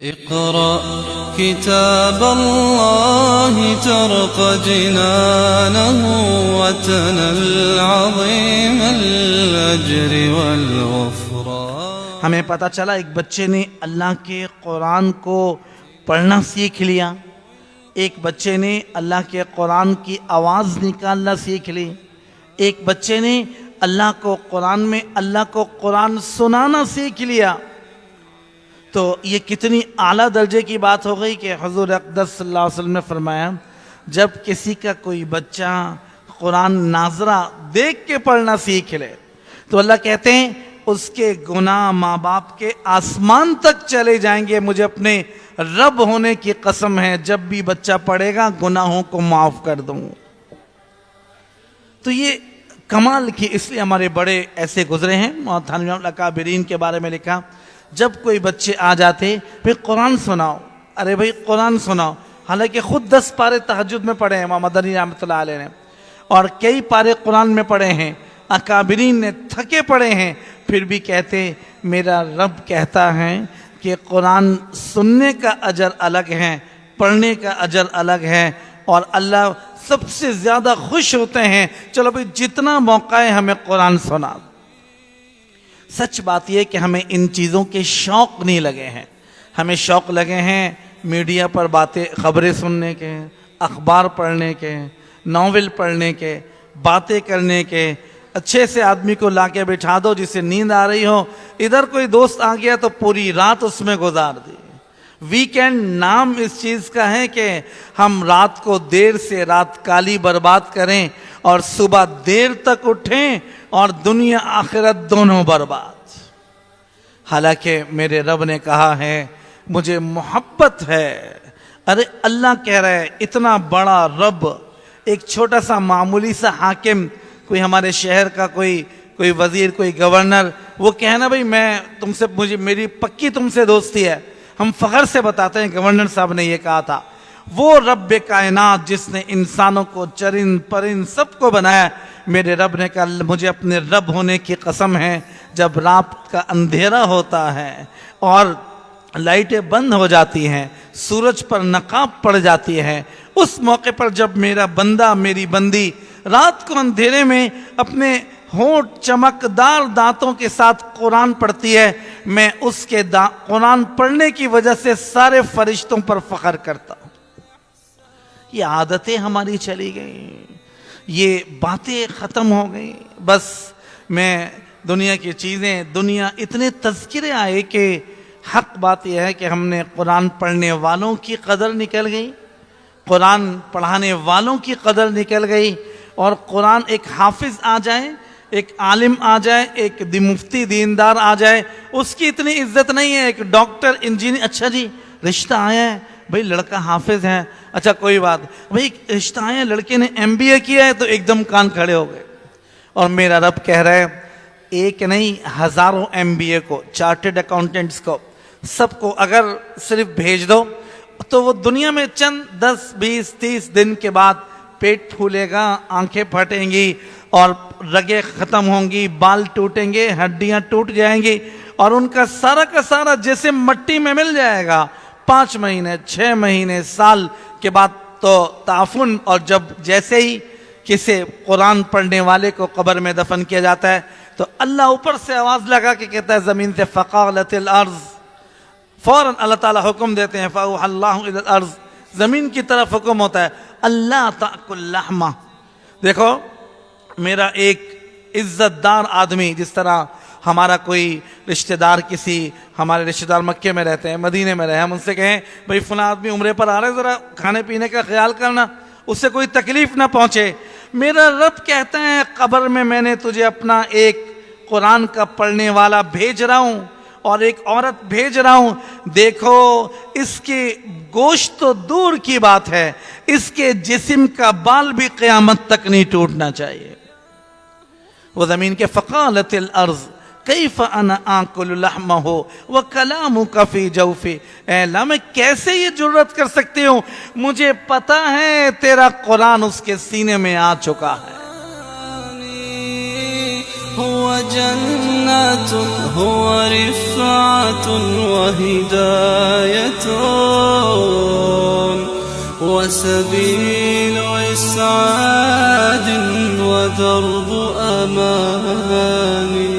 اقرأ كتاب الله ترق جنانه وتنل عظيم الأجر والغفران۔ ہمیں پتہ چلا ایک بچے نے اللہ کے قرآن کو پڑھنا سیکھ لیا، ایک بچے نے اللہ کے قرآن کی آواز نکالنا سیکھ لی، ایک بچے نے اللہ کو قرآن میں اللہ کو قرآن سنانا سیکھ لیا۔ تو یہ کتنی اعلیٰ درجے کی بات ہو گئی کہ حضور اقدس صلی اللہ علیہ وسلم نے فرمایا جب کسی کا کوئی بچہ قرآن ناظرہ دیکھ کے پڑھنا سیکھ لے تو اللہ کہتے ہیں اس کے گناہ ماں باپ کے آسمان تک چلے جائیں گے، مجھے اپنے رب ہونے کی قسم ہے جب بھی بچہ پڑھے گا گناہوں کو معاف کر دوں۔ تو یہ کمال کی، اس لیے ہمارے بڑے ایسے گزرے ہیں، تھانوی الاکابرین کے بارے میں لکھا جب کوئی بچے آ جاتے پھر قرآن سناؤ، ارے بھائی قرآن سناؤ، حالانکہ خود 10 پارے تہجد میں پڑھے ہیں امام مدنی رحمۃ اللہ علیہ نے، اور کئی پارے قرآن میں پڑھے ہیں، اکابرین نے تھکے پڑھے ہیں، پھر بھی کہتے میرا رب کہتا ہے کہ قرآن سننے کا اجر الگ ہے، پڑھنے کا اجر الگ ہے، اور اللہ سب سے زیادہ خوش ہوتے ہیں چلو بھائی جتنا موقع ہے ہمیں قرآن سنا۔ سچ بات یہ کہ ہمیں ان چیزوں کے شوق نہیں لگے ہیں، ہمیں شوق لگے ہیں میڈیا پر باتیں، خبریں سننے کے، اخبار پڑھنے کے، ناول پڑھنے کے، باتیں کرنے کے، اچھے سے آدمی کو لا کے بٹھا دو جسے نیند آ رہی ہو، ادھر کوئی دوست آ گیا تو پوری رات اس میں گزار دی۔ ویکینڈ نام اس چیز کا ہے کہ ہم رات کو دیر سے رات کالی برباد کریں اور صبح دیر تک اٹھیں اور دنیا آخرت دونوں برباد۔ حالانکہ میرے رب نے کہا ہے مجھے محبت ہے، ارے اللہ کہہ رہا ہے اتنا بڑا رب، ایک چھوٹا سا معمولی سا حاکم، کوئی ہمارے شہر کا کوئی وزیر، کوئی گورنر، وہ کہنا بھائی میں تم سے، مجھے میری پکی تم سے دوستی ہے، ہم فخر سے بتاتے ہیں گورنر صاحب نے یہ کہا تھا۔ وہ رب کائنات جس نے انسانوں کو چرند پرند سب کو بنایا، میرے رب نے کہا مجھے اپنے رب ہونے کی قسم ہے جب رات کا اندھیرا ہوتا ہے اور لائٹیں بند ہو جاتی ہیں، سورج پر نقاب پڑ جاتی ہے، اس موقع پر جب میرا بندہ میری بندی رات کو اندھیرے میں اپنے ہونٹ چمکدار دانتوں کے ساتھ قرآن پڑھتی ہے، میں اس کے قرآن پڑھنے کی وجہ سے سارے فرشتوں پر فخر کرتا ہوں۔ یہ عادتیں ہماری چلی گئیں، یہ باتیں ختم ہو گئی، بس میں دنیا کی چیزیں، دنیا اتنے تذکرے آئے کہ حق بات یہ ہے کہ ہم نے قرآن پڑھنے والوں کی قدر نکل گئی، قرآن پڑھانے والوں کی قدر نکل گئی، اور قرآن ایک حافظ آ جائے، ایک عالم آ جائے، ایک مفتی دیندار آ جائے، اس کی اتنی عزت نہیں ہے۔ ایک ڈاکٹر، انجینئر، اچھا جی رشتہ آیا ہے بھائی لڑکا حافظ ہے، اچھا کوئی بات، بھائی رشتہ آیا ہے لڑکے نے MBA کیا ہے، تو ایک دم کان کھڑے ہو گئے۔ اور میرا رب کہہ رہا ہے ایک نہیں ہزاروں MBA کو، چارٹرڈ اکاؤنٹنٹس کو، سب کو اگر صرف بھیج دو تو وہ دنیا میں چند 10 20 30 دن کے بعد پیٹ پھولے گا، آنکھیں پھٹیں گی اور رگیں ختم ہوں گی، بال ٹوٹیں گے، ہڈیاں ٹوٹ جائیں گی، اور ان کا سارا جسم مٹی میں مل جائے گا۔ 5 مہینے 6 مہینے سال کے بعد تو تعفن، اور جب جیسے ہی کسی قرآن پڑھنے والے کو قبر میں دفن کیا جاتا ہے تو اللہ اوپر سے آواز لگا کے کہتا ہے زمین سے فقالت الارض، فوراً اللہ تعالیٰ حکم دیتے ہیں فاوحى اللہ الی الارض، زمین کی طرف حکم ہوتا ہے اللہ تأکل لحمہ۔ دیکھو میرا ایک عزت دار آدمی، جس طرح ہمارا کوئی رشتہ دار، ہمارے رشتہ دار مکے میں رہتے ہیں، مدینے میں رہے، ہم ان سے کہیں بھائی فلاں آدمی عمرے پر آ رہے، ذرا کھانے پینے کا خیال کرنا، اس سے کوئی تکلیف نہ پہنچے۔ میرا رب کہتا ہے قبر میں نے تجھے اپنا ایک قرآن کا پڑھنے والا بھیج رہا ہوں اور ایک عورت بھیج رہا ہوں، دیکھو اس کے گوشت تو دور کی بات ہے، اس کے جسم کا بال بھی قیامت تک نہیں ٹوٹنا چاہیے۔ وہ زمین کے فقالت الارض کیف انا آکل لحمہ وکلامک فی جوفی، اے اللہ میں کیسے یہ جرت کر سکتی ہوں، مجھے پتا ہے تیرا قرآن اس کے سینے میں آ چکا ہے۔ هو جنة جنات هو رفعة وهداية وسبيل إسعاد ودرب أمان